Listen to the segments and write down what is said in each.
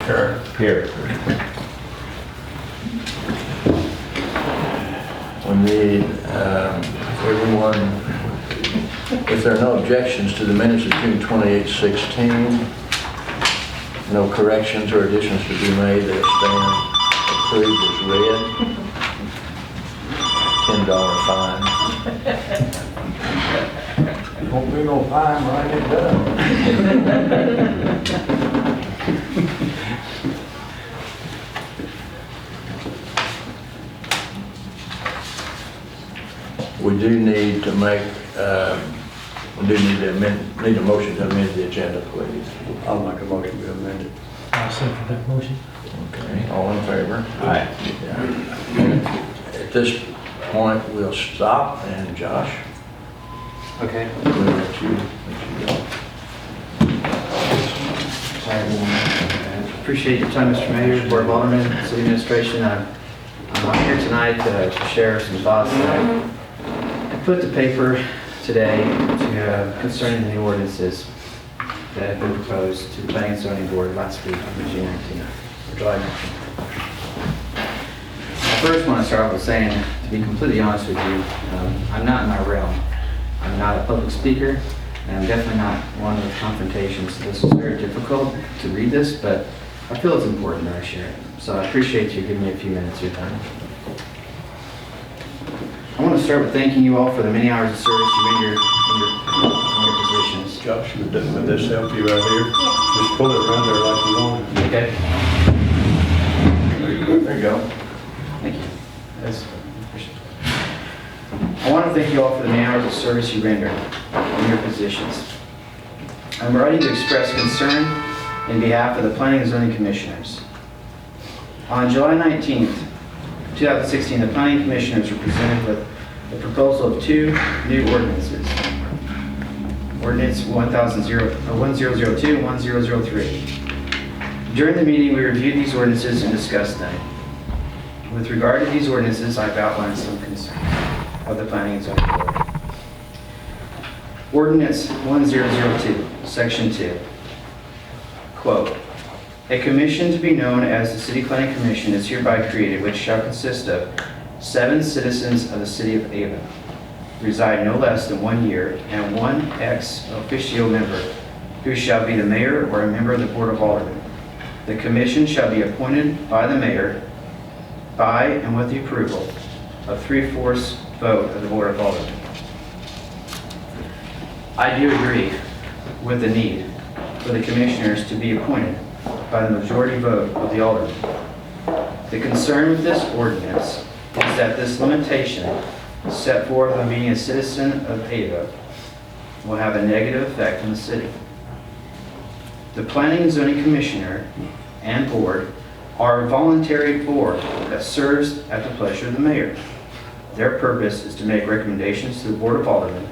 Here. We need everyone, if there are no objections to the minutes of June 28, 16, no corrections or additions to be made, they stand approved as read. $10 fine. Won't be no fine when I get done. We do need to make, we do need to need a motion to amend the agenda, please. I'll make a motion to amend it. I'll second that motion. Okay, all in favor? Aye. At this point, we'll stop, and Josh, Okay. we'll let you go. Appreciate your time, Mr. Mayor, Board of Aldermen, City Administration. I'm here tonight to share some thoughts that I put to paper today concerning the new ordinances that have been proposed to the Planning and Zoning Board last week on June 19th, or July 19th. I first want to start off with saying, to be completely honest with you, I'm not in my realm. I'm not a public speaker, and I'm definitely not one with confrontations. So this is very difficult to read this, but I feel it's important that I share it. So I appreciate you giving me a few minutes of your time. I want to start with thanking you all for the many hours of service you rendered in your positions. Josh, would this help you right here? Just pull it around there like you want. Okay? There you go. Thank you. That's appreciated. I want to thank you all for the many hours of service you rendered in your positions. I'm writing to express concern in behalf of the Planning and Zoning Commissioners. On July 19th, 2016, the Planning Commissioners were presented with the proposal of two new ordinances. Ordinance 1002 and 1003. During the meeting, we reviewed these ordinances and discussed them. With regard to these ordinances, I've outlined some concerns of the Planning and Zoning Board. Ordinance 1002, Section 2. Quote, "A commission to be known as the City Planning Commission is hereby created, which shall consist of 7 citizens of the City of Ava, reside no less than 1 year, and 1 ex officio member, who shall be the mayor or a member of the Board of Aldermen. The commission shall be appointed by the mayor by and with the approval of 3/4 vote of the Board of Aldermen." I do agree with the need for the commissioners to be appointed by the majority vote of the aldermen. The concern with this ordinance is that this limitation set forth on being a citizen of Ava will have a negative effect on the city. The Planning and Zoning Commissioner and Board are a voluntary board that serves at the pleasure of the mayor. Their purpose is to make recommendations to the Board of Aldermen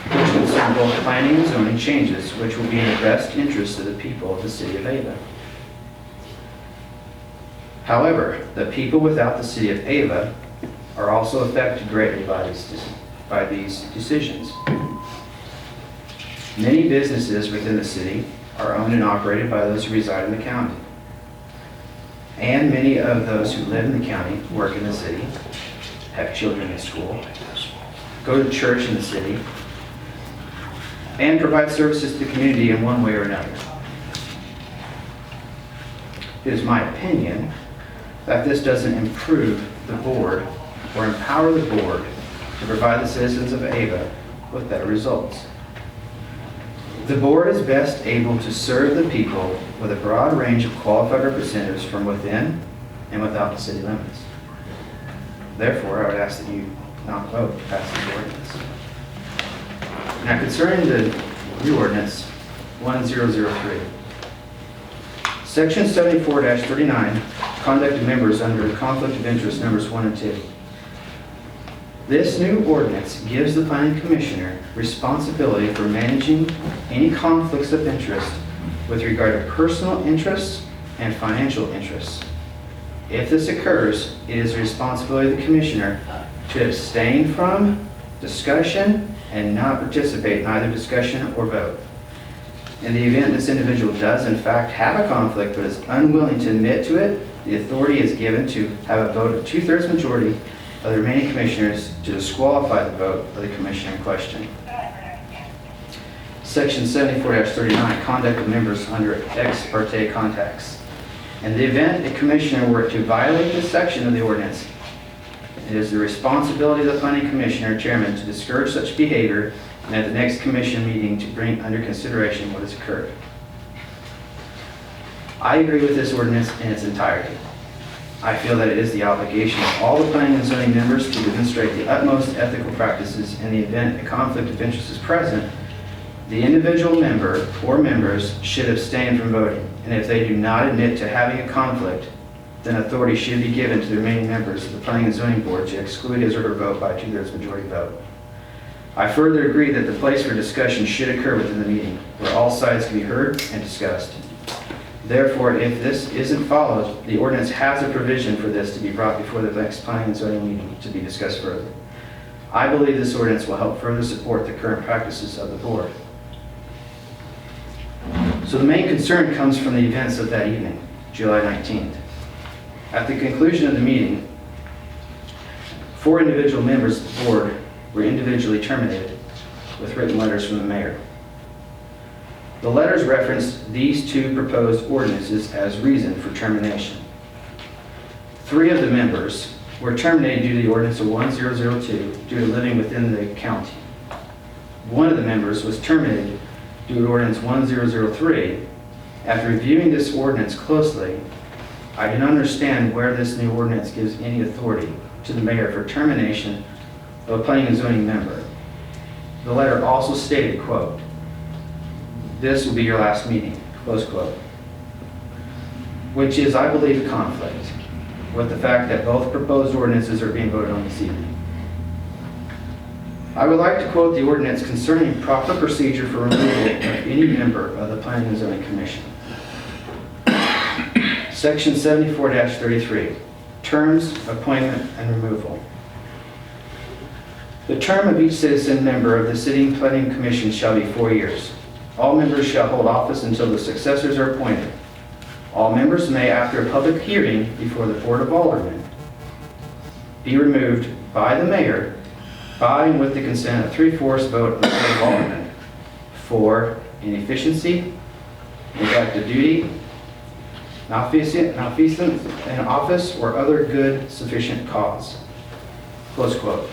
which concern both planning and zoning changes which will be in the best interest of the people of the City of Ava. However, the people without the City of Ava are also affected greatly by these decisions. Many businesses within the city are owned and operated by those who reside in the county. And many of those who live in the county, work in the city, have children in school, go to church in the city, and provide services to the community in one way or another. It is my opinion that this doesn't improve the board or empower the board to provide the citizens of Ava with better results. The board is best able to serve the people with a broad range of qualified representatives from within and without the city limits. Therefore, I would ask that you not vote to pass this ordinance. Now, concerning the new ordinance 1003, Section 74-39, conduct of members under conflict of interest, numbers 1 and 2. This new ordinance gives the planning commissioner responsibility for managing any conflicts of interest with regard to personal interests and financial interests. If this occurs, it is the responsibility of the commissioner to abstain from discussion and not participate in either discussion or vote. In the event this individual does in fact have a conflict but is unwilling to admit to it, the authority is given to have a vote of 2/3 majority of the remaining commissioners to disqualify the vote of the commissioner in question. Section 74-39, conduct of members under ex parte contacts. In the event a commissioner were to violate this section of the ordinance, it is the responsibility of the planning commissioner chairman to discourage such behavior and at the next commission meeting to bring under consideration what has occurred. I agree with this ordinance in its entirety. I feel that it is the obligation of all the planning and zoning members to demonstrate the utmost ethical practices in the event a conflict of interest is present. The individual member or members should abstain from voting, and if they do not admit to having a conflict, then authority should be given to the remaining members of the Planning and Zoning Board to exclude his or her vote by a 2/3 majority vote. I further agree that the place for discussion should occur within the meeting, where all sides can be heard and discussed. Therefore, if this isn't followed, the ordinance has a provision for this to be brought before the next Planning and Zoning meeting to be discussed further. I believe this ordinance will help further support the current practices of the board. So the main concern comes from the events of that evening, July 19th. At the conclusion of the meeting, 4 individual members of the board were individually terminated with written letters from the mayor. The letters referenced these 2 proposed ordinances as reason for termination. 3 of the members were terminated due to the ordinance of 1002 due to living within the county. 1 of the members was terminated due to ordinance 1003. After reviewing this ordinance closely, I do not understand where this new ordinance gives any authority to the mayor for termination of a planning and zoning member. The letter also stated, quote, "This will be your last meeting," close quote, which is, I believe, a conflict with the fact that both proposed ordinances are being voted on this evening. I would like to quote the ordinance concerning proper procedure for removal of any member of the Planning and Zoning Commission. Section 74-33, terms, appointment, and removal. The term of each citizen member of the City Planning Commission shall be 4 years. All members shall hold office until the successors are appointed. All members may, after a public hearing before the Board of Aldermen, be removed by the mayor by and with the consent of 3/4 vote of the Board of Aldermen for inefficiency, neglect of duty, malfeasance in office, or other good sufficient cause. Close quote.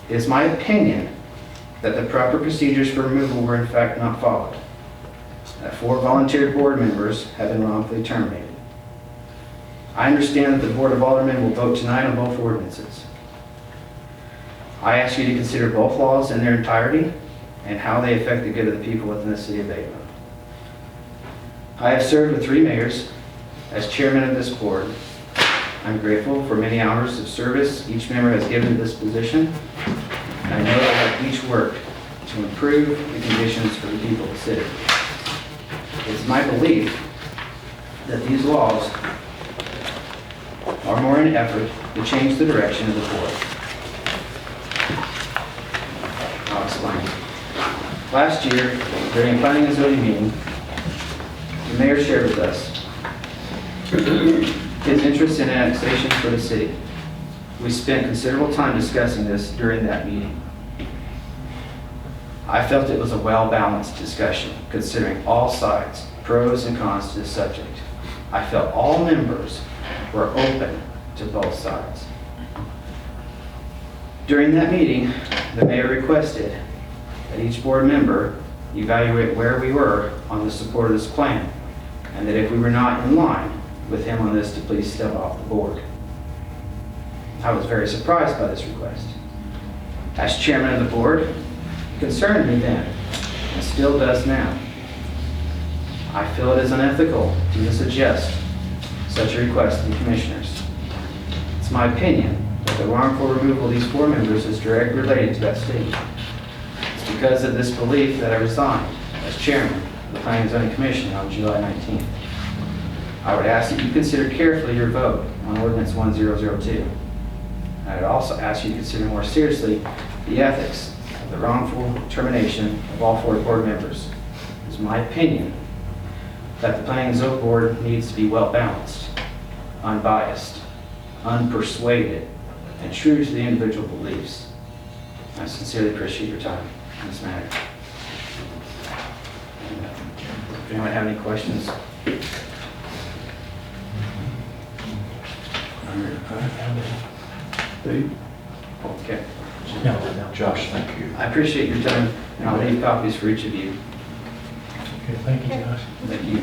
It is my opinion that the proper procedures for removal were in fact not followed. That 4 volunteered board members have been wrongfully terminated. I understand that the Board of Aldermen will vote tonight on both ordinances. I ask you to consider both laws in their entirety and how they affect the good of the people within the city of Ava. I have served with 3 mayors as chairman of this board. I'm grateful for many hours of service each member has given to this position. I know that I have each worked to improve the conditions for the people of the city. It's my belief that these laws are more an effort to change the direction of the board. I'll explain. Last year, during a planning and zoning meeting, the mayor shared with us his interest in annexation for the city. We spent considerable time discussing this during that meeting. I felt it was a well-balanced discussion, considering all sides, pros and cons to this subject. I felt all members were open to both sides. During that meeting, the mayor requested that each board member evaluate where we were on the support of this plan, and that if we were not in line with him on this, to please step off the board. I was very surprised by this request. As chairman of the board, it concerned me then, and still does now. I feel it is unethical to even suggest such a request to the commissioners. It's my opinion that the wrongful removal of these 4 members is directly related to that statement. It's because of this belief that I resigned as chairman of the Planning and Zoning Commission on July 19th. I would ask that you consider carefully your vote on Ordinance 1002. I would also ask you to consider more seriously the ethics of the wrongful termination of all 4 board members. it's my opinion that the Planning and Zoning Board needs to be well-balanced, unbiased, unpersuaded, and true to the individual beliefs. I sincerely appreciate your time on this matter. If anyone have any questions? Steve? Okay. Josh, thank you. I appreciate your time, and I'll leave copies for each of you. Okay, thank you, Josh. Thank you.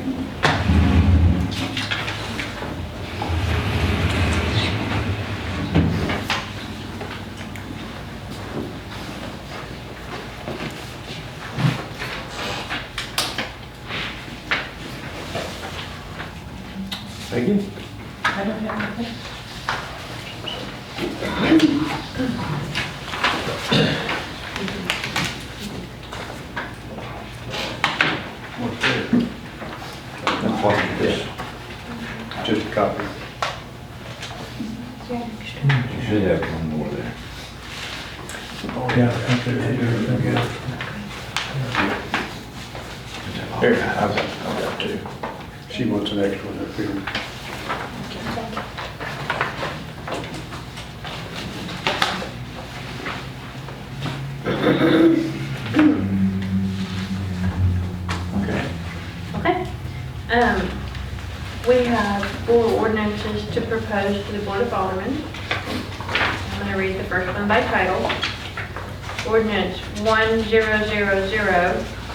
Peggy? I don't have anything. That's what it is. Just a copy. You should have one more there. Yeah, I think they're Here, I've got two. She wants an extra one up here. Okay. Okay. We have 4 ordinances to propose to the Board of Aldermen. I'm going to read the first one by title. Ordinance 1000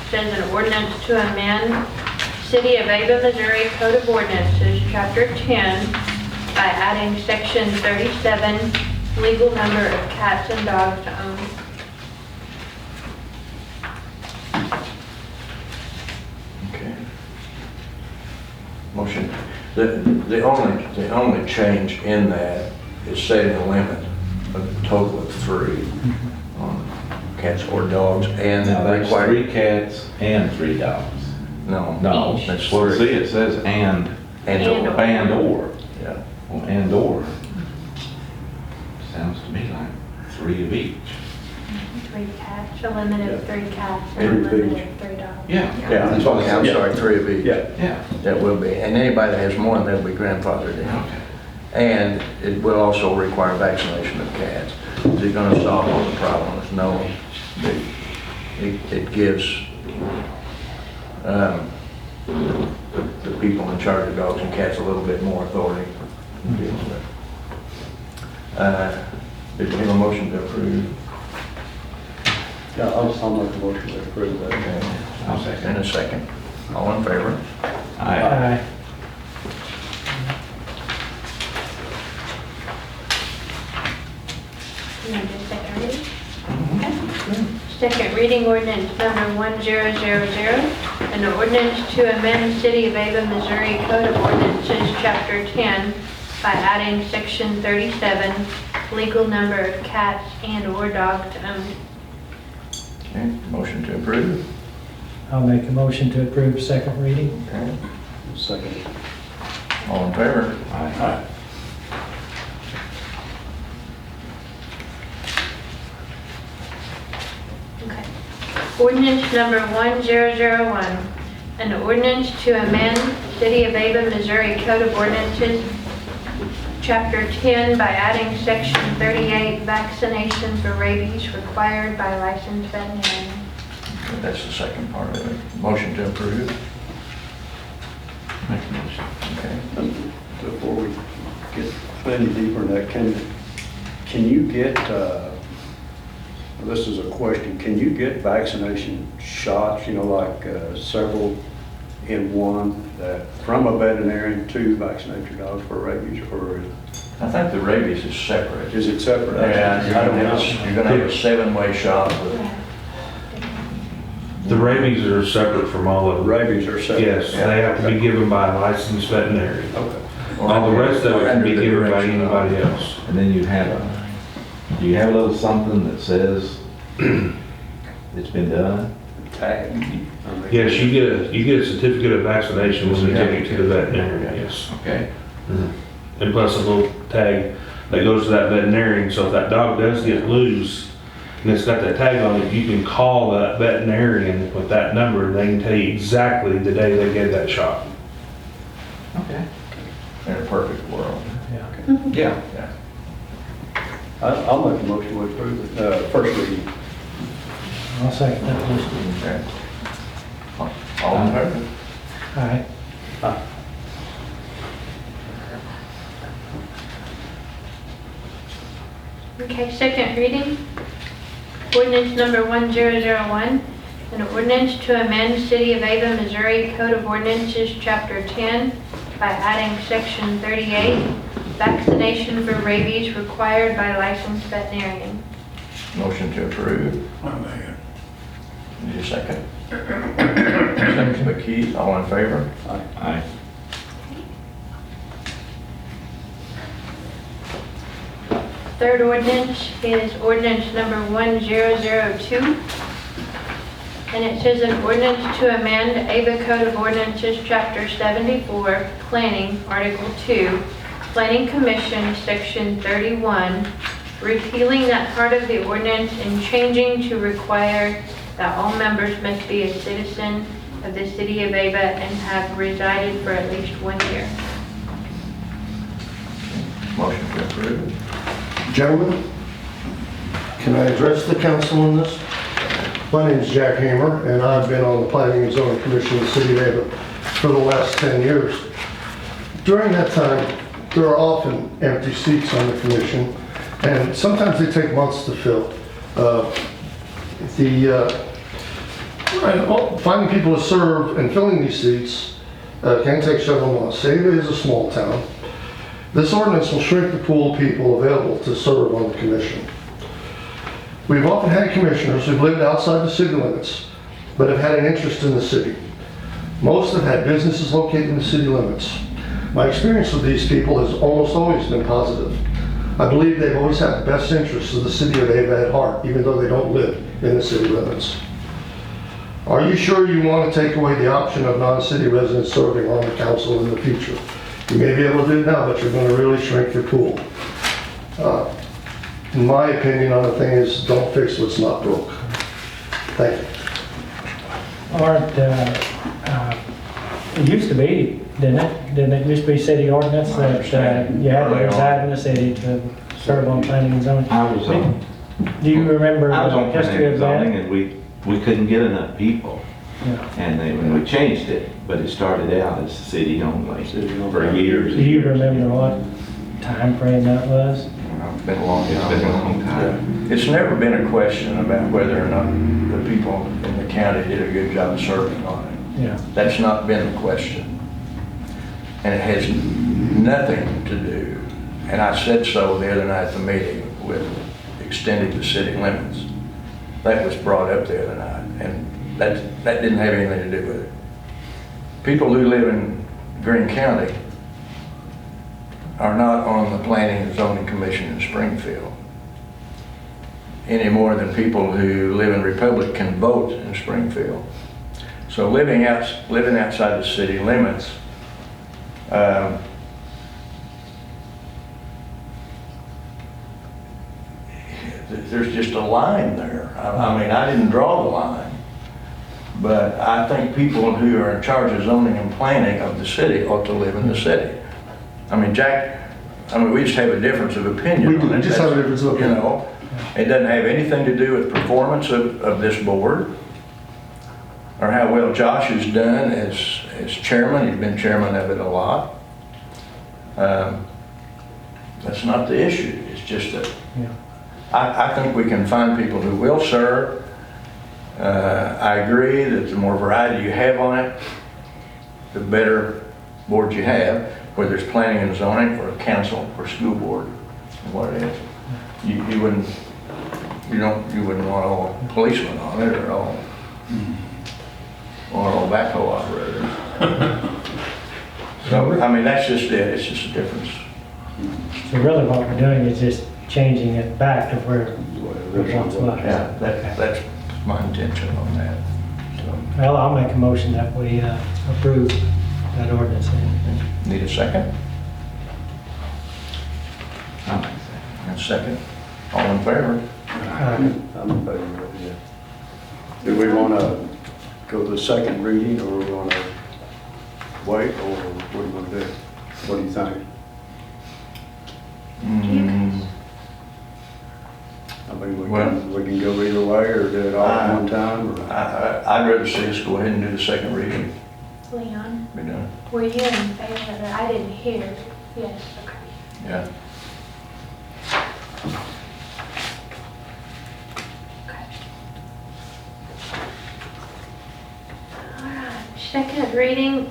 says an ordinance to amend City of Ava, Missouri Code of Ordinances, Chapter 10, by adding Section 37, legal number of cats and dogs to own. Okay. Motion. The only change in that is setting a limit of a total of 3 on cats or dogs and Now, that's required. 3 cats and 3 dogs. No. No, That's well, 3. see, it says and or. Yeah. Well, and or. Sounds to me like 3 of each. 3 cats, a limit of 3 cats, and a Every limit page. of 3 dogs. Yeah. Yeah, that's what Okay, I'm sorry, 3 of each. Yeah. Yeah. That will be, and anybody that has more than that will be grandfathered in. Okay. And it will also require vaccination of cats. Is it gonna solve all the problems? No. It gives the people in charge of dogs and cats a little bit more authority to deal with it. Did you have a motion to approve? Yeah, I'll make a motion to approve that. Okay. I'll second. In a second. All in favor? Aye. Aye. You want to do second reading? Okay. Second reading ordinance number 1000, an ordinance to amend City of Ava, Missouri Code of Ordinances, Chapter 10, by adding Section 37, legal number of cats and/or dogs to own. Okay, motion to approve. I'll make a motion to approve second reading. Okay. Second. All in favor? Aye. Okay. Ordinance number 1001, an ordinance to amend City of Ava, Missouri Code of Ordinances, Chapter 10, by adding Section 38, vaccination for rabies required by licensed veterinarian. Okay, that's the second part of it. Motion to approve. Make a motion. Okay. Before we get any deeper in that, can you get, this is a question, can you get vaccination shots, like several in one, that from a veterinarian to vaccinate your dogs for rabies, or I think the rabies is separate. is it separate? Yeah, I don't know. You're gonna have a 7-way shot with, The rabies are separate from all of them. Rabies are separate? Yes, they have to be given by a licensed veterinarian. Okay. All the rest of it can be Under the given by direction of- anybody else. And then do you have a little something that says it's been done? Tag. Yes, you get a certificate of vaccination when you take it to the veterinarian, yes. Okay. And plus a little tag that goes to that veterinarian, so if that dog does get loose, and it's got that tag on it, you can call that veterinarian with that number, and they can tell you exactly the day they gave that shot. Okay. In a perfect world. Yeah. Yeah. I'll make a motion to approve the first reading. I'll second that motion. Okay. All in favor? Aye. Okay, second reading. Ordinance number 1001, an ordinance to amend City of Ava, Missouri Code of Ordinances, Chapter 10, by adding Section 38, vaccination for rabies required by licensed veterinarian. Motion to approve. Need a second? Second by Keith, all in favor? Aye. Third ordinance is ordinance number 1002. And it says an ordinance to amend Ava Code of Ordinances, Chapter 74, Planning, Article 2, Planning Commission, Section 31, repealing that part of the ordinance and changing to require that all members must be a citizen of the City of Ava and have resided for at least 1 year. Motion to approve. Gentlemen, can I address the council on this? My name is Jack Hamer, and I've been on the Planning and Zoning Commission in the City of Ava for the last 10 years. During that time, there are often empty seats on the commission, and sometimes they take months to fill. Finding people to serve and filling these seats can take several months. Ava is a small town. This ordinance will shrink the pool of people available to serve on the commission. We've often had commissioners who've lived outside the city limits, but have had an interest in the city. Most have had businesses located in the city limits. My experience with these people has almost always been positive. I believe they've always had the best interests of the City of Ava at heart, even though they don't live in the city limits. Are you sure you want to take away the option of non-city residents serving on the council in the future? You may be able to do it now, but you're going to really shrink your pool. My opinion on the thing is don't fix what's not broke. Thank you. It used to be, didn't it? Didn't it used to be city ordinance that you had to reside in the city to serve on planning and zoning? I was on, Do you remember I was the on history planning and of zoning, that? and we couldn't get enough people. Yeah. And when we changed it, but it started out as city only for years. Do you remember what time frame that was? It's been a long It's time. been a long time. It's never been a question about whether or not the people in the county did a good job serving on it. Yeah. That's not been the question. And it has nothing to do, and I said so the other night at the meeting, with extending the city limits. That was brought up the other night, and that didn't have anything to do with it. People who live in Greene County are not on the Planning and Zoning Commission in Springfield any more than people who live in Republic can vote in Springfield. So living outside the city limits, there's just a line there. I mean, I didn't draw the line, but I think people who are in charge of zoning and planning of the city ought to live in the city. I mean, Jack, we just have a difference of opinion. We do, on it. just have a difference of opinion. You know, it doesn't have anything to do with performance of this board, or how well Josh has done as chairman. He's been chairman of it a lot. That's not the issue. It's just that I think we can find people who will serve. I agree that the more variety you have on it, the better board you have, whether it's planning and zoning or a council or school board, what it is. You wouldn't want all policemen on it or all backhoe operators. So, I mean, that's just it. It's just a difference. So really what we're doing is just changing it back to where it once was. Yeah, that's my intention on that. So, Well, I'll make a motion that we approve that ordinance. need a second? I'm A second. All in favor? I'm in favor of it, yeah. Do we want to go to the second reading, or we want to wait, or what do you want to do? What do you think? I mean, we can go either way, or do it all at one time, or? I'd rather see us go ahead and do the second reading. Leon, Be done. were you in favor of it? I didn't hear. Yes, okay. Yeah. All right, second reading,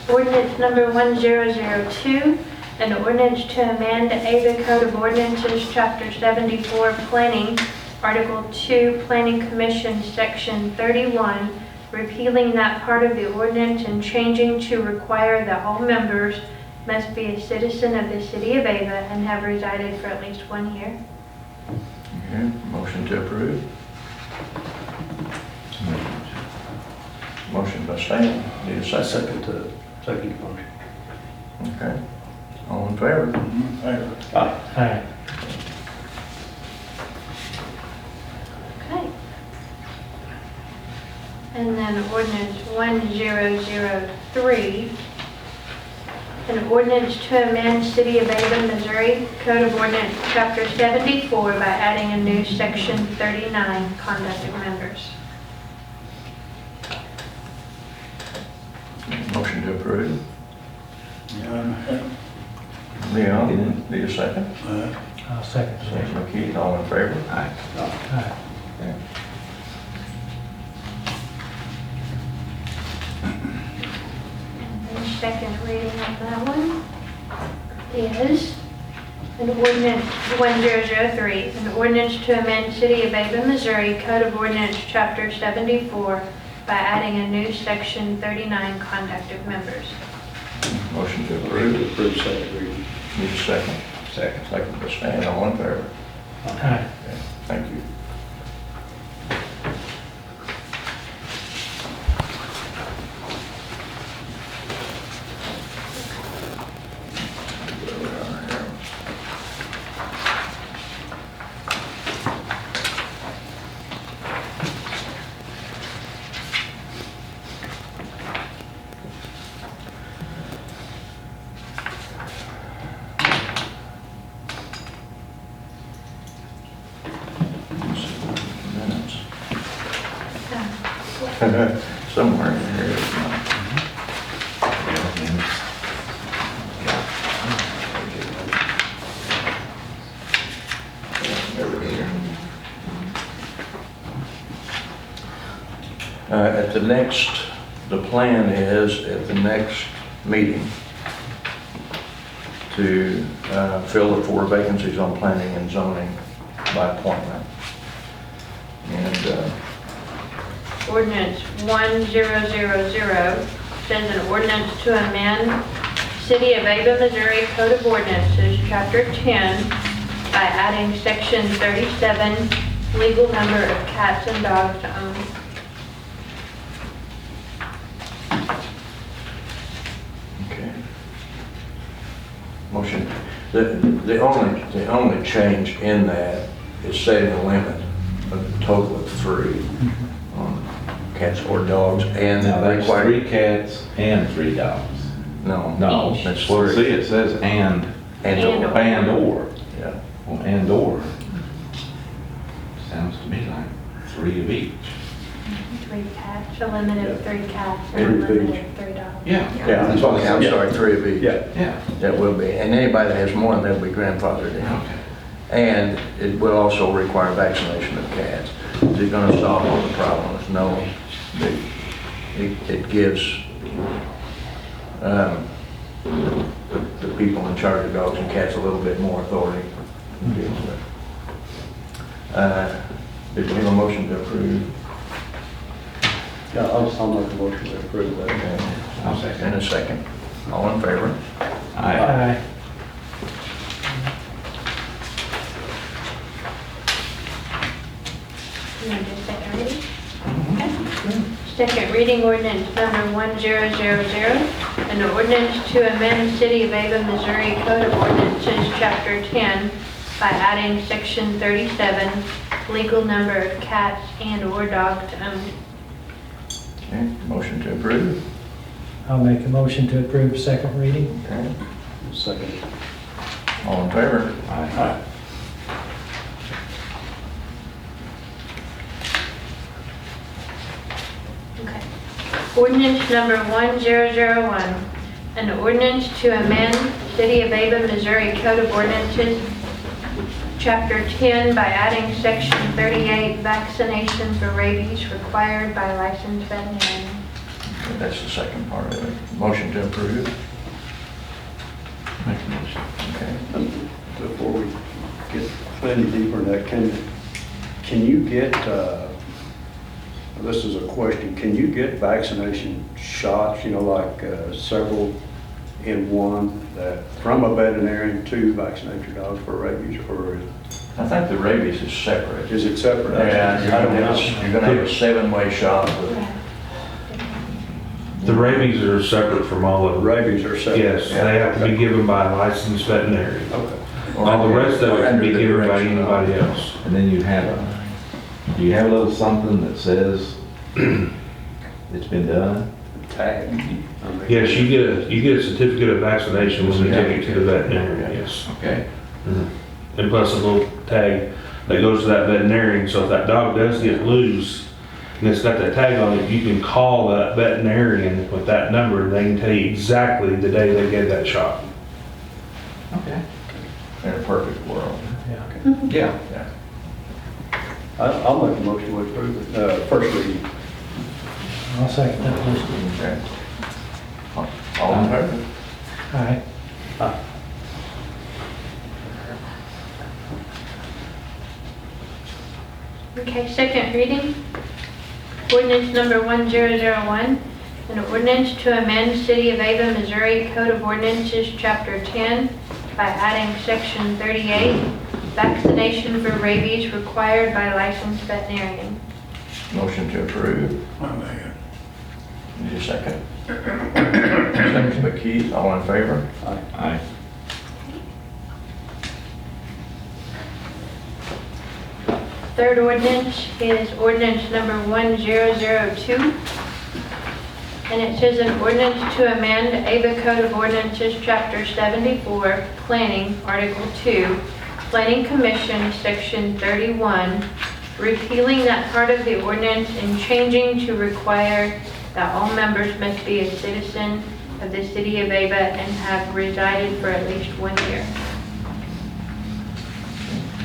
ordinance number 1002, an ordinance to amend the Ava Code of Ordinances, Chapter 74, Planning, Article 2, Planning Commission, Section 31, repealing that part of the ordinance and changing to require that all members must be a citizen of the city of Ava and have resided for at least 1 year. Okay, motion to approve. Motion by Stan, need a second. Second motion. Okay, all in favor? Aye. Okay. And then ordinance 1003, an ordinance to amend City of Ava, Missouri Code of Ordinance, Chapter 74 by adding a new Section 39, Conduct of Members. Motion to approve. Leon, need a second? I'll second. Second by Keith, all in favor? Aye. Okay. And the second reading on that one is an ordinance 1003, an ordinance to amend City of Ava, Missouri Code of Ordinance, Chapter 74 by adding a new Section 39, Conduct of Members. Motion to Approve, approve. approve second reading. Need a second? Second. Second by Stan, all in favor? Aye. Okay, thank you. Minutes. Somewhere in here. It's not. There we go. At the next, the plan is at the next meeting to fill the 4 vacancies on planning and zoning by appointment. And Ordinance 1000 says an ordinance to amend City of Ava, Missouri Code of Ordinances, Chapter 10, by adding Section 37, legal number of cats and dogs to own. okay. Motion. The only change in that is setting a limit of a total of 3 on cats or dogs, and Now, that's require. 3 cats and 3 dogs. No. No, That's well, 3. see, it says and or. Yeah. Well, and or. Sounds to me like 3 of each. 3 cats, a limit of 3 cats, Three and a of limit each. of 3 dogs. Yeah. Yeah, that's what Okay, I'm sorry, 3 of each. Yeah. Yeah. That will be, and anybody that has more than that will be grandfathered in. Okay. And it will also require vaccination of cats. Is it gonna solve all the problems? No. It gives the people in charge of dogs and cats a little bit more authority to deal with it. Did we have a motion to approve? Yeah, I'll make a motion to approve that. Okay. I'll second. And a second. All in favor? Aye. Aye. You want to do second reading? Okay. Second reading ordinance number 1000, an ordinance to amend City of Ava, Missouri Code of Ordinances, Chapter 10 by adding section 37, legal number of cats and/or dogs owned. Okay, motion to approve. I'll make a motion to approve second reading. Okay, Second. all in favor? Aye. Okay. Ordinance number 1001, an ordinance to amend City of Ava, Missouri Code of Ordinances, Chapter 10 by adding Section 38, vaccination for rabies required by licensed veterinarian. Okay, that's the second part of it. Motion to approve. Make a motion. Okay. Before we get any deeper in that, can you get, this is a question, can you get vaccination shots, like several in one, that from a veterinarian to vaccinate your dogs for rabies, or I think the rabies is separate. is it separate? Yeah, you're gonna have a 7-way shot with, The rabies are separate from all of them. Rabies are separate? Yes, they have to be given by a licensed veterinarian. Okay. All the rest of it can be Under the given by direction of- anybody else. And then do you have a little something that says it's been done? Tag. Yes, you get a certificate of vaccination when you take it to the veterinarian, yes. okay. And plus a little tag that goes to that veterinarian, so if that dog does get loose and it's got that tag on it, you can call that veterinarian with that number, they can tell you exactly the day they gave that shot. Okay. In a perfect world. Yeah. Yeah. I'll make a motion to approve it, first reading. I'll second that motion. Okay. All in favor? Aye. Okay, second reading. Ordinance number 1001, an ordinance to amend City of Ava, Missouri Code of Ordinances, Chapter 10 by adding Section 38, vaccination for rabies required by licensed veterinarian. Motion to approve. Need a second? Second by Keith, all in favor? Aye. Third ordinance is ordinance number 1002. And it says an ordinance to amend Ava Code of Ordinances, Chapter 74, Planning, Article 2, Planning Commission, Section 31, repealing that part of the ordinance and changing to require that all members must be a citizen of the City of Ava and have resided for at least 1 year.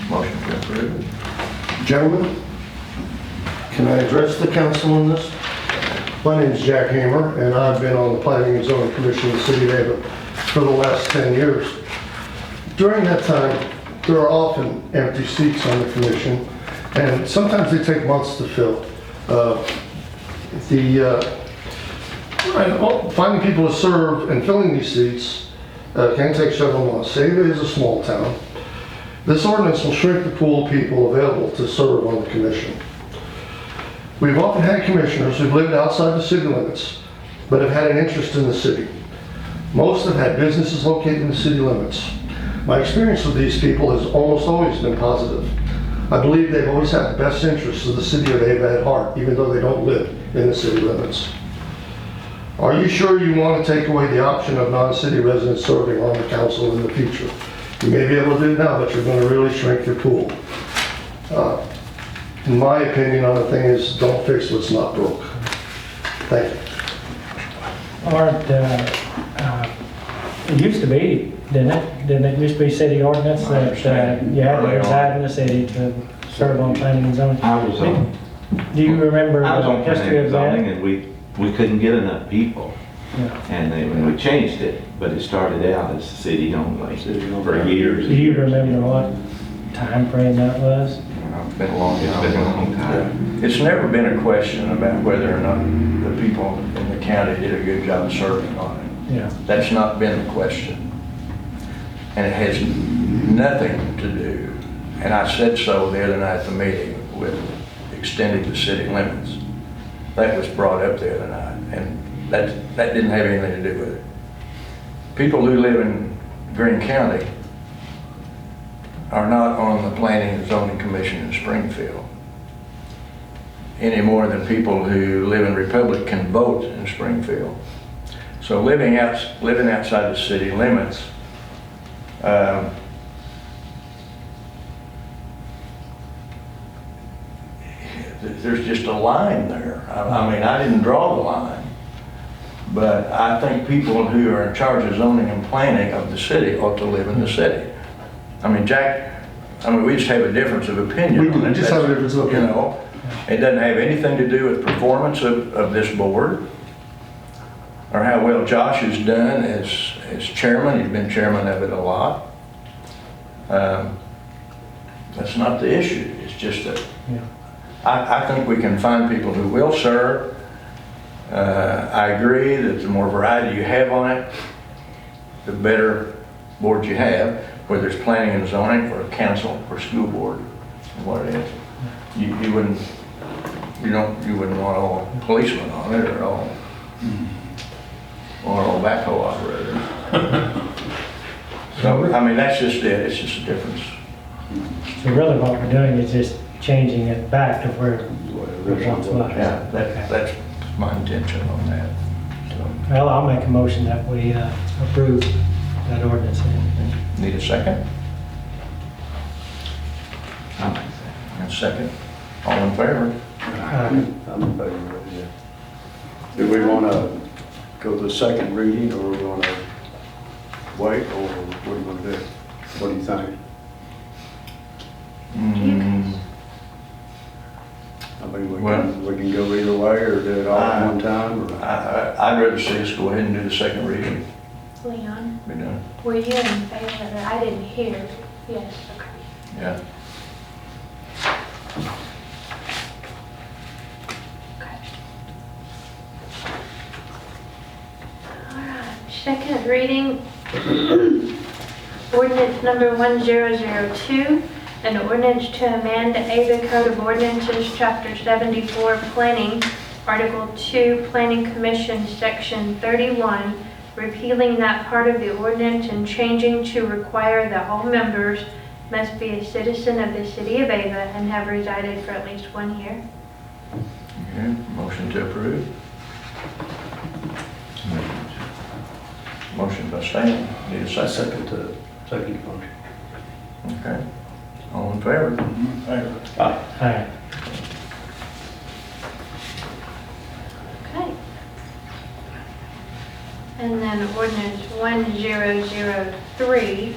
Motion to approve. Gentlemen, can I address the council on this? My name is Jack Hamer, and I've been on the Planning and Zoning Commission in the City of Ava for the last 10 years. During that time, there are often empty seats on the commission, and sometimes they take months to fill. Finding people to serve and filling these seats can take several months. Ava is a small town. This ordinance will shrink the pool of people available to serve on the commission. We've often had commissioners who've lived outside the city limits, but have had an interest in the city. Most have had businesses located in the city limits. My experience with these people has almost always been positive. I believe they've always had the best interests of the City of Ava at heart, even though they don't live in the city limits. Are you sure you want to take away the option of non-city residents serving on the council in the future? You may be able to do it now, but you're going to really shrink your pool. In my opinion on the thing is, don't fix what's not broke. Thank you. It used to be, didn't it? Didn't it used to be city ordinance that you had to reside in the city to serve on planning and zoning? I was on Do you remember planning the history and of zoning, that? and we couldn't get enough people. Yeah. And when we changed it, but it started out as city only for years. Do you remember what time frame that was? It's been a long It's been a time. long time. It's never been a question about whether or not the people in the county did a good job serving on it. Yeah. That's not been the question. And it has nothing to do, and I said so the other night at the meeting, with extending the city limits. That was brought up the other night, and that didn't have anything to do with it. People who live in Greene County are not on the Planning and Zoning Commission in Springfield, any more than people who live in Republic can vote in Springfield. So living outside the city limits, there's just a line there. I mean, I didn't draw the line, but I think people who are in charge of zoning and planning of the city ought to live in the city. I mean, Jack, we just have a difference of opinion. We do, on it. just have a difference of opinion. You know, it doesn't have anything to do with performance of this board or how well Josh has done as chairman. He's been chairman of it a lot. That's not the issue. It's just that Yeah. I think we can find people who will serve. I agree that the more variety you have on it, the better board you have, whether it's planning and zoning or council or school board, or what it is. You wouldn't want all policemen on it or all backhoe operators. So, I mean, that's just it. It's just a difference. So really what we're doing is just changing it back to where it once was. Yeah, that's my intention on that. So, Well, I'll make a motion that we approve that ordinance. need a second? And second. All in favor? I'm in favor of it, yeah. Do we want to go to the second reading, or we want to wait, or what do you want to do? What do you think? I mean, we can go either way, or do it all at one time, or? I'd rather see us go ahead and do the second reading. Leon, Be done. were you in favor of it? I didn't hear. Yes, okay. Yeah. Okay. All right, second reading, ordinance number 1002, an ordinance to amend the Ava Code of Ordinances, Chapter 74, Planning, Article 2, Planning Commission, Section 31, repealing that part of the ordinance and changing to require that all members must be a citizen of the city of Ava and have resided for at least 1 year. Okay, motion to approve. Motion by Stan, need a second. Second motion. Okay, all in favor? Favor. Aye. Aye. Okay. And then ordinance 1003,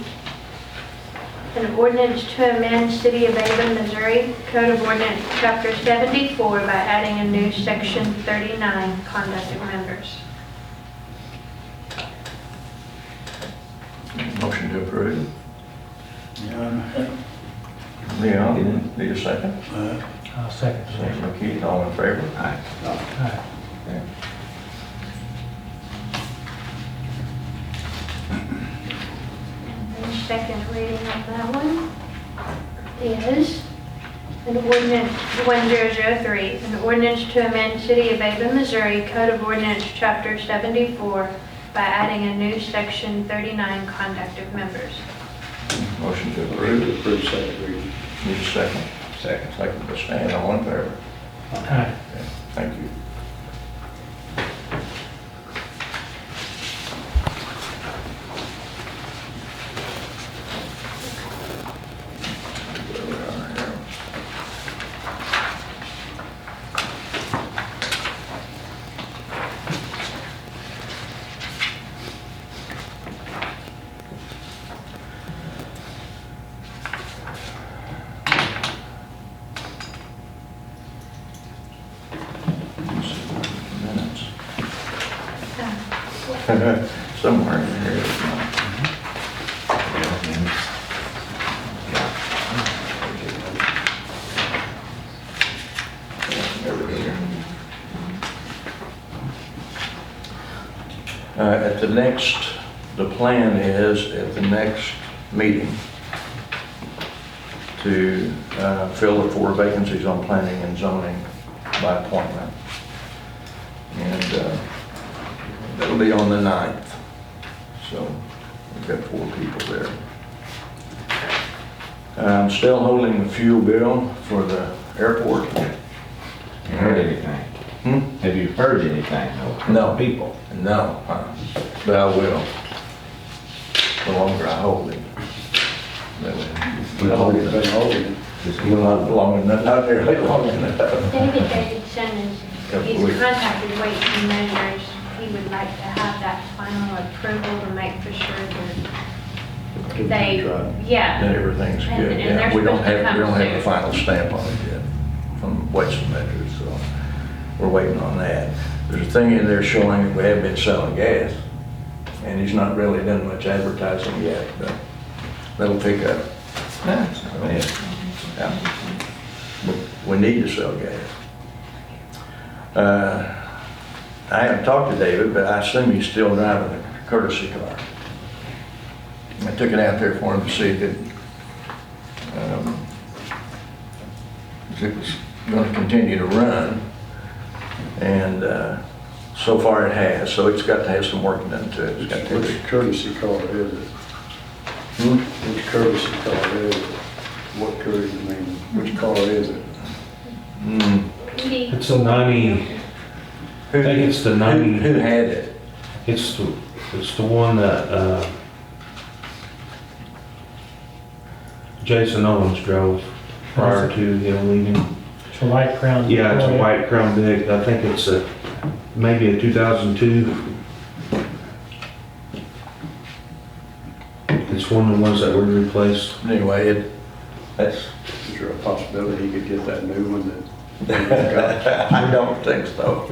an ordinance to amend City of Ava, Missouri Code of Ordinance, Chapter 74 by adding a new Section 39, Conduct of Members. Motion to approve. Leon, need a second? I'll second. Second by Keith, all in favor? Aye. Aye. Okay. And the second reading on that one is an ordinance 1003, an ordinance to amend City of Ava, Missouri Code of Ordinance, Chapter 74 by adding a new Section 39, Conduct of Members. Motion to Approve, approve. approve second reading. Need a second? Second. Second by Stan, all in favor? Aye. Okay, thank you. Where we are here. Minutes. Somewhere in here. it's not. There we go. At the next, the plan is at the next meeting to fill the 4 vacancies on planning and zoning by appointment. And that'll be on the 9th. So we've got 4 people there. I'm still holding the fuel bill for the airport. You heard anything? Hmm? Have you heard anything from No. people? No, but I will. The longer I hold it. How long you been holding it? Not long enough, not nearly long enough. David Davidson is, he's Couple weeks. contacted Weights and Measures. He would like to have that final approval to make for sure that Get they, it right. yeah. That everything's And- good, and yeah. they're We don't supposed to have, we come don't have the soon. final stamp on it yet from Weights and Measures, so we're waiting on that. There's a thing in there showing that we have been selling gas, and he's not really done much advertising yet, but that'll pick up. That's not bad. Yeah. We need to sell gas. I haven't talked to David, but I assume he's still driving a courtesy car. I took it out there for him to see if it was going to continue to run. And so far it has, so it's got to have some work done to it. It's got to Which courtesy car is it? Hmm? Which courtesy car is it? What courtesy, I mean, which car is it? Hmm. It's a 90, I think it's the 90. Who had it? It's the one that, Jason Owens drove prior to him leaving. It's a white crown. Yeah, it's a white Crown Vic. I think it's maybe a 2002. It's one of the ones that were replaced. Anyway, that's, Is there a possibility he could get that new one that? I don't think so.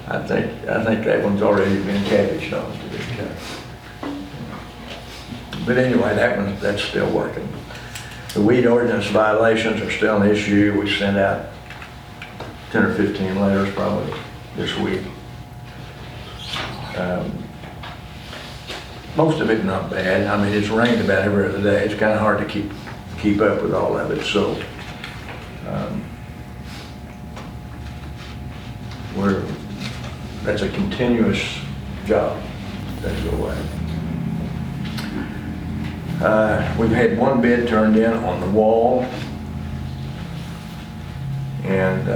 I think that one's already been cabbaged on. But anyway, that's still working. The weed ordinance violations are still an issue. We sent out 10 or 15 letters probably this week. Most of it not bad. I mean, it's rained about every other day. It's kind of hard to keep up with all of it, so that's a continuous job. That's the way. We've had one bid turned in on the wall, and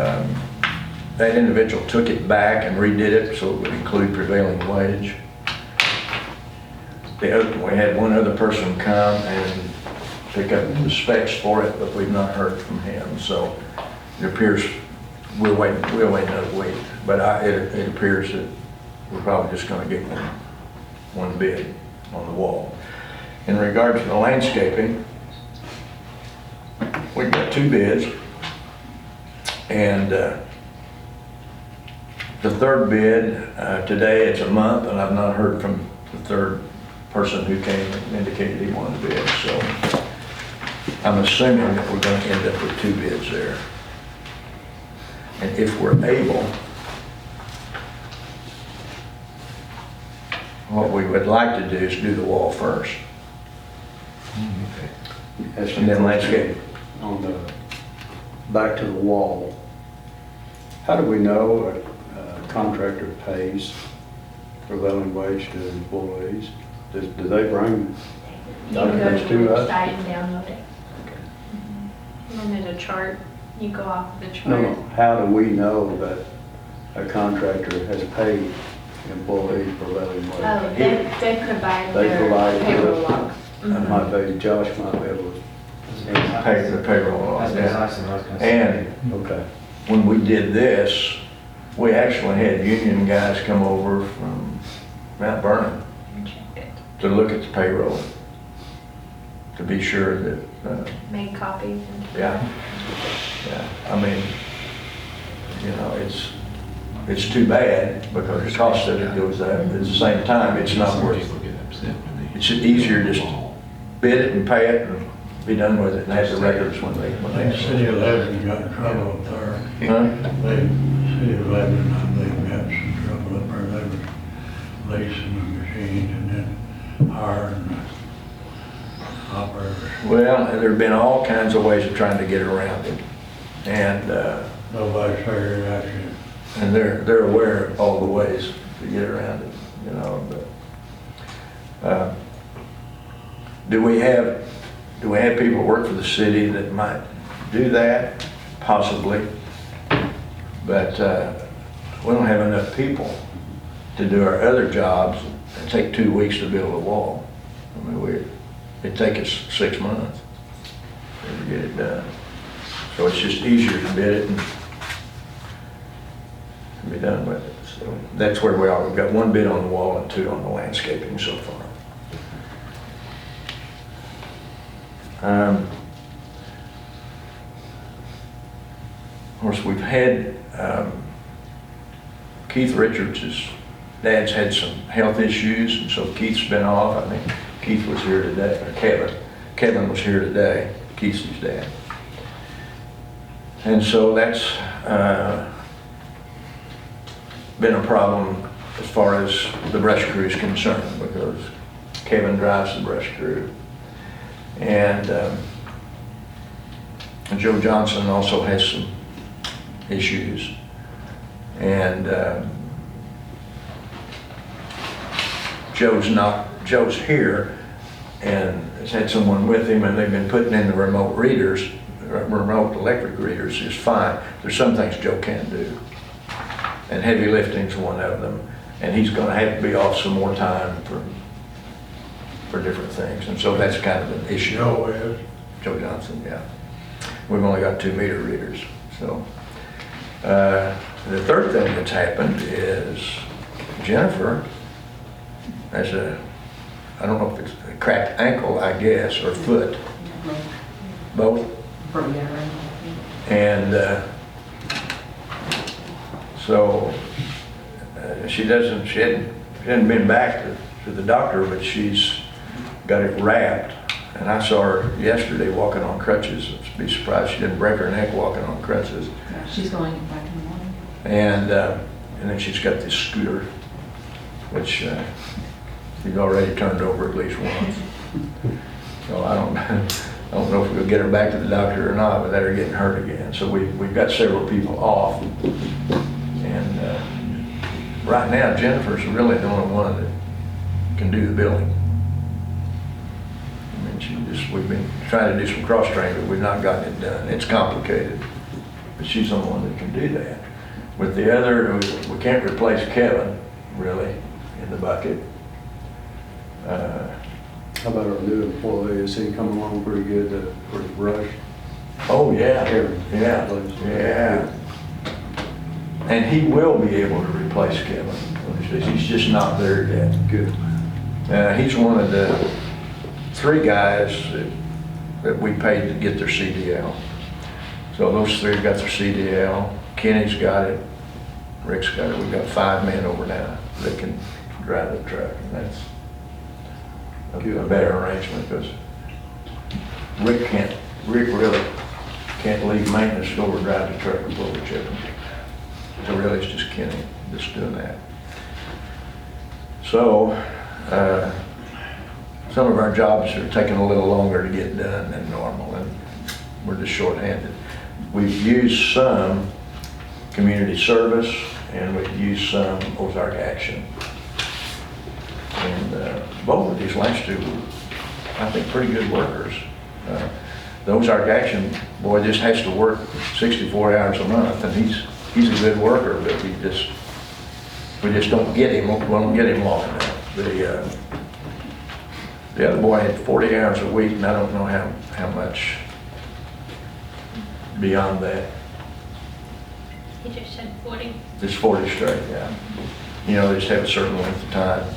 that individual took it back and redid it so it would include prevailing wage. We had one other person come and pick up the specs for it, but we've not heard from him, so it appears we'll wait another week. But it appears that we're probably just going to get one bid on the wall. In regard to the landscaping, we've got 2 bids, and the third bid, today it's a month, and I've not heard from the third person who came and indicated he wanted to bid, so I'm assuming that we're going to end up with 2 bids there. And if we're able, what we would like to do is do the wall first, and then landscape. On the, back to the wall, how do we know a contractor pays prevailing wage to employees? Do they bring You can go documents to to the us? website and download it. And then there's a chart, you go off the chart. No, how do we know that a contractor has paid employees prevailing wage? Oh, they provide They their provide it to payroll us. logs. That might be, Josh might be able to, Pay the payroll on that. And okay. when we did this, we actually had union guys come over from Mount Vernon And checked it. to look at the payroll, to be sure that, Made copies and. yeah, I mean, it's too bad because the cost of it goes up. At the same time, it's not worth it. It's easier just to bid it and pay it and be done with it and have the records when they. City of Lebanon got in trouble up there. Huh? City of Lebanon, I believe, got some trouble up there. They was leasing the machines and then hiring operators. Well, there've been all kinds of ways of trying to get around it. And, Nobody's figured it out yet. and they're aware of all the ways to get around it, but, do we have do we have people who work for the city that might do that? Possibly. But we don't have enough people to do our other jobs and take 2 weeks to build a wall. I mean, it'd take us 6 months to get it done. So it's just easier to bid it and be done with it. So that's where we are. We've got 1 bid on the wall and 2 on the landscaping so far. Of course, we've had Keith Richards' dad's had some health issues, and so Keith's been off. I think Keith was here today, or Kevin was here today, Keith's his dad. And so that's been a problem as far as the brush crew is concerned, because Kevin drives the brush crew. And Joe Johnson also has some issues. And Joe's here and has had someone with him, and they've been putting in the remote readers, remote electric readers is fine. There's some things Joe can't do. And heavy lifting's one of them. And he's gonna have to be off some more time for different things. And so that's kind of an issue. Joe is. Joe Johnson, yeah. We've only got 2 meter readers, so. The third thing that's happened is Jennifer has I don't know if it's a cracked ankle, I guess, or foot. Both? And so she hadn't been back to the doctor, but she's got it wrapped. And I saw her yesterday walking on crutches. I'd be surprised she didn't break her neck walking on crutches. Yeah, she's going back in the morning. And then she's got this scooter, which she's already turned over at least once. So I don't know if we'll get her back to the doctor or not, but that are getting hurt again. So we've got several people off. And right now, Jennifer's really the only one that can do the building. I mean, we've been trying to do some cross-training, but we've not gotten it done. It's complicated, but she's the only one that can do that. With the other, we can't replace Kevin, really, in the bucket. How about our new employee? Is he coming along pretty good for the brush? Oh, yeah, Kevin. yeah. And he will be able to replace Kevin. He's just not there yet. Good. He's one of the 3 guys that we paid to get their CDL. So those 3 got their CDL. Kenny's got it. Rick's got it. We've got 5 men over now that can drive the truck. And that's a better arrangement, because Rick really can't leave maintenance to go over and drive the truck and pull the chipping. So really it's just Kenny just doing that. So some of our jobs are taking a little longer to get done than normal, and we're just shorthanded. We've used some community service, and we've used some Ozark Action. And both of these last 2 were, I think, pretty good workers. The Ozark Action boy just has to work 64 hours a month, and he's a good worker, but we just don't get him. We don't get him long enough. The other boy had 40 hours a week, and I don't know how much beyond that. He just said 40. Just 40 straight, yeah. You know, they just have a certain length of time.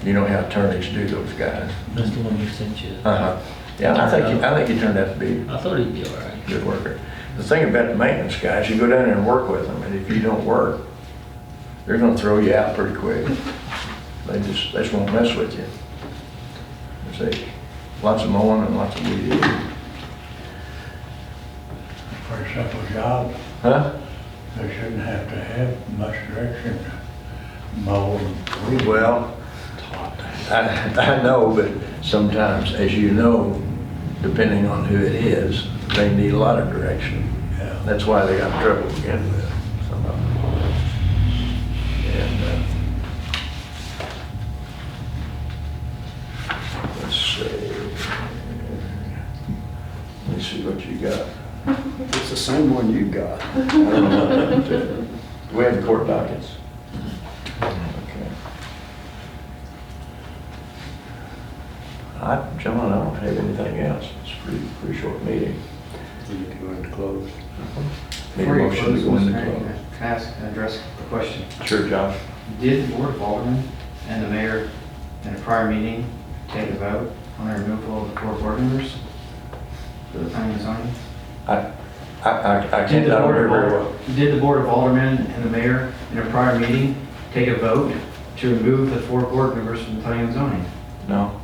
You know how attorneys do, those guys. That's the one you sent you. Yeah, I think he turned out to be I thought he'd be all right. a good worker. The thing about the maintenance guys, you go down there and work with them, and if you don't work, they're gonna throw you out pretty quick. They just won't mess with you. They say, lots of mowing and lots of weed eating. For a simple job, Huh? they shouldn't have to have much direction to mow and weed. Well, I know, but sometimes, as you know, depending on who it is, they need a lot of direction. Yeah. That's why they got trouble to begin with, some of them. And, let's see. see what you got. It's the same one you got. I don't know. Do we have the court dockets? Okay. Gentlemen, I don't have anything else. It's a pretty short meeting. You need to go into close. Need a Before you motion close, to go into Mr. Mayor, close. can I ask, can I address the question? Sure, Josh. Did the Board of Aldermen and the mayor in a prior meeting take a vote on the removal of the 4 board members for the planning and zoning? I Did can't, the I don't Board hear of very well. Did the Board of Aldermen and the mayor in a prior meeting take a vote to remove the 4 board members from the planning and zoning? No?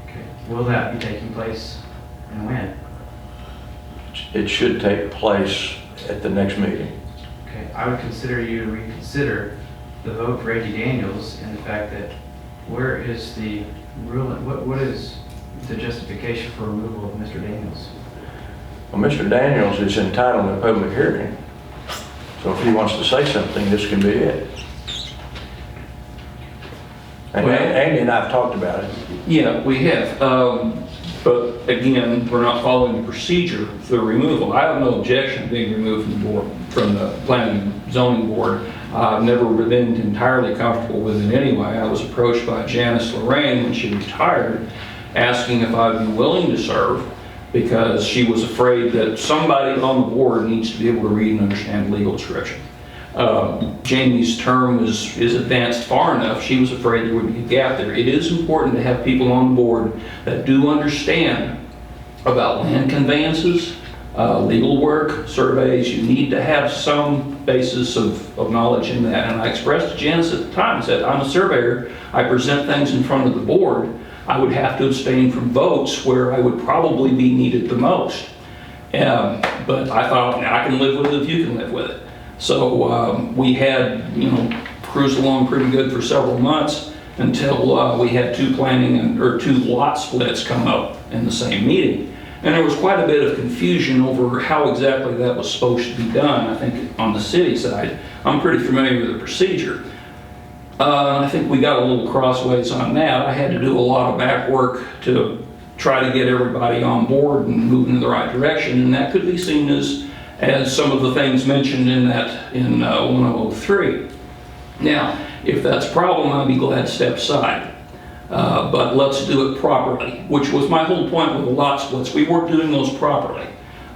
Okay. Will that be taking place and when? It should take place at the next meeting. Okay, I would consider you to reconsider the vote for A.G. Daniels and the fact that where is the rule, what is the justification for removal of Mr. Daniels? Well, Mr. Daniels is entitled to a public hearing. So if he wants to say something, this can be it. And Well- Andy and I have talked about it. Yeah, we have. But again, we're not following the procedure for the removal. I have no objection to being removed from the board, from the planning and zoning board. I've never been entirely comfortable with it anyway. I was approached by Janice Lorraine when she retired, asking if I'd be willing to serve because she was afraid that somebody on the board needs to be able to read and understand legal description. Jamie's term is advanced far enough. She was afraid there would be a gap there. It is important to have people on board that do understand about land conveyances, legal work, surveys. You need to have some basis of knowledge in that. And I expressed to Janice at the time, I said, I'm a surveyor. I present things in front of the board. I would have to abstain from votes where I would probably be needed the most. But I thought, I can live with it if you can live with it. So we had, cruised along pretty good for several months until we had 2 lot splits come up in the same meeting. And there was quite a bit of confusion over how exactly that was supposed to be done. I think on the city side, I'm pretty familiar with the procedure. I think we got a little crossways on that. I had to do a lot of back work to try to get everybody on board and move in the right direction, and that could be seen as some of the things mentioned in 1003. Now, if that's a problem, I'd be glad to step aside. But let's do it properly, which was my whole point with the lot splits. We weren't doing those properly.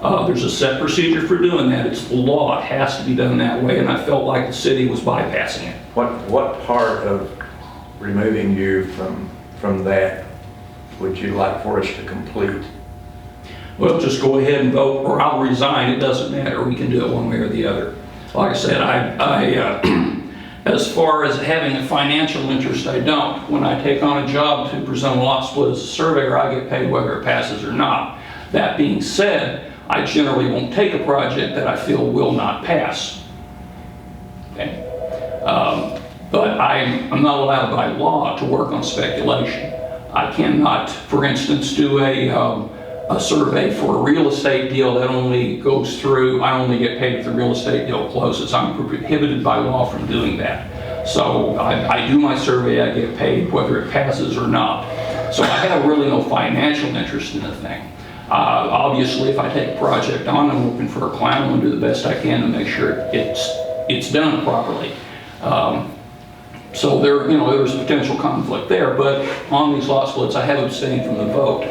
There's a set procedure for doing that. It's the law. It has to be done that way, and I felt like the city was bypassing it. What part of removing you from that would you like for us to complete? Well, just go ahead and vote, or I'll resign. It doesn't matter. We can do it one way or the other. Like I said, as far as having a financial interest, I don't. When I take on a job to present a lot split as a surveyor, I get paid whether it passes or not. That being said, I generally won't take a project that I feel will not pass. Okay? But I'm not allowed by law to work on speculation. I cannot, for instance, do a survey for a real estate deal that only goes through, I only get paid if the real estate deal closes. I'm prohibited by law from doing that. So I do my survey, I get paid whether it passes or not. So I have really no financial interest in the thing. Obviously, if I take a project on, I'm looking for a client, I'm going to do the best I can to make sure it's done properly. So there was a potential conflict there, but on these lot splits, I have abstained from the vote.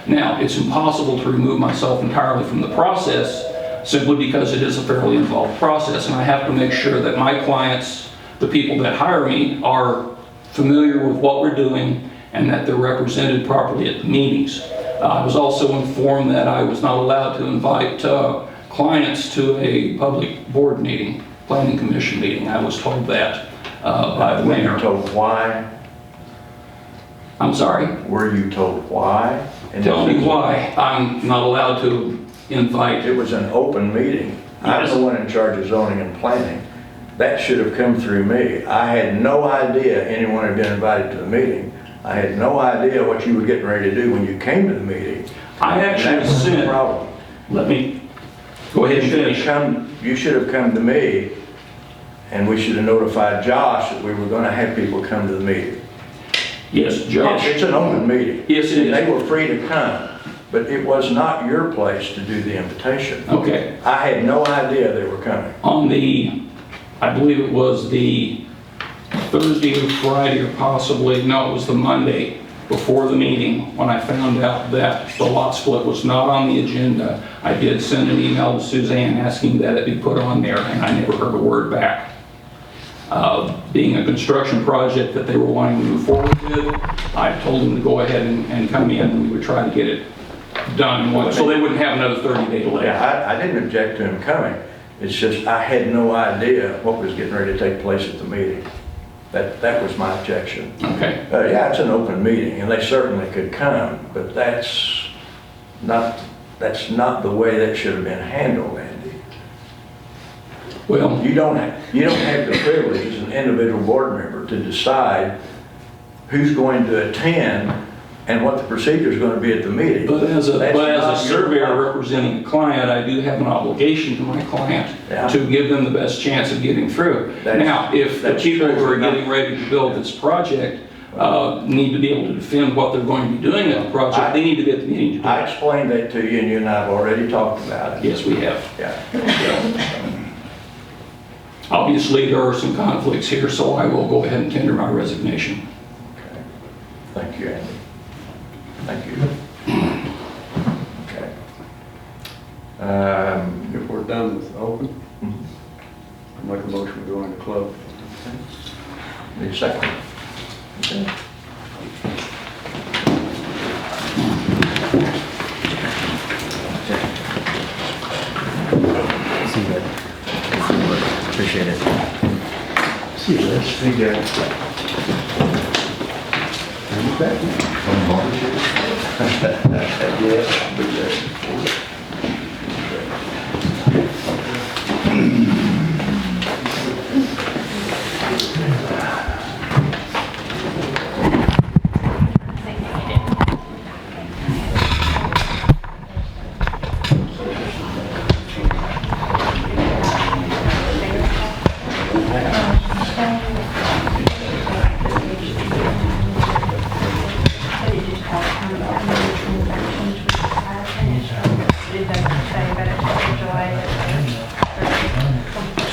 Now, it's impossible to remove myself entirely from the process simply because it is a fairly involved process, and I have to make sure that my clients, the people that hire me, are familiar with what we're doing and that they're represented properly at the meetings. I was also informed that I was not allowed to invite clients to a public board meeting, planning commission meeting. I was told that by the Were you mayor. told why? I'm sorry? Were you told why? And Tell me why I'm not allowed to invite. It was an open meeting. I'm the one in charge of zoning and planning. That should have come through me. I had no idea anyone had been invited to the meeting. I had no idea what you were getting ready to do when you came to the meeting. I actually That was the sent, problem. let me go ahead and finish. You should have come to me, and we should have notified Josh that we were going to have people come to the meeting. Yes, Josh. It's an open meeting. Yes, it And is. they were free to come. but it was not your place to do the invitation. Okay. I had no idea they were coming. On the, I believe it was the Thursday or Friday, or possibly, no, it was the Monday before the meeting, when I found out that the lot split was not on the agenda, I did send an email to Suzanne asking that it be put on there, and I never heard a word back. Being a construction project that they were wanting to move forward with, I told them to go ahead and come in, and we would try to get it done, so they wouldn't have another 30-day delay. Yeah, I didn't object to him coming. It's just I had no idea what was getting ready to take place at the meeting. That was my objection. Okay. Yeah, it's an open meeting, and they certainly could come, but that's not the way that should have been handled, Andy. Well, You don't have the privilege as an individual board member to decide who's going to attend and what the procedure is going to be at the meeting. but as a That's not your surveyor problem. representing a client, I do have an obligation to my client Yeah. to give them the best chance of getting through. That's- Now, if the that's people true. who are getting ready to build this project need to be able to defend what they're going to be doing at the project, they need to be at the meeting to do I it. explained that to you, and you and I have already talked about it. Yes, we have. Yeah. Obviously, there are some conflicts here, so I will go ahead and tender my resignation. Okay. Thank you, Andy. Thank you. Okay. If we're done with open, make a motion to go into close. Need a second? Okay. Appreciate it. See you guys. Hey, guys.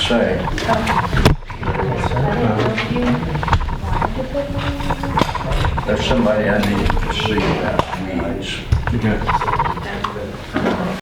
Say, there's somebody I need to see about weeds.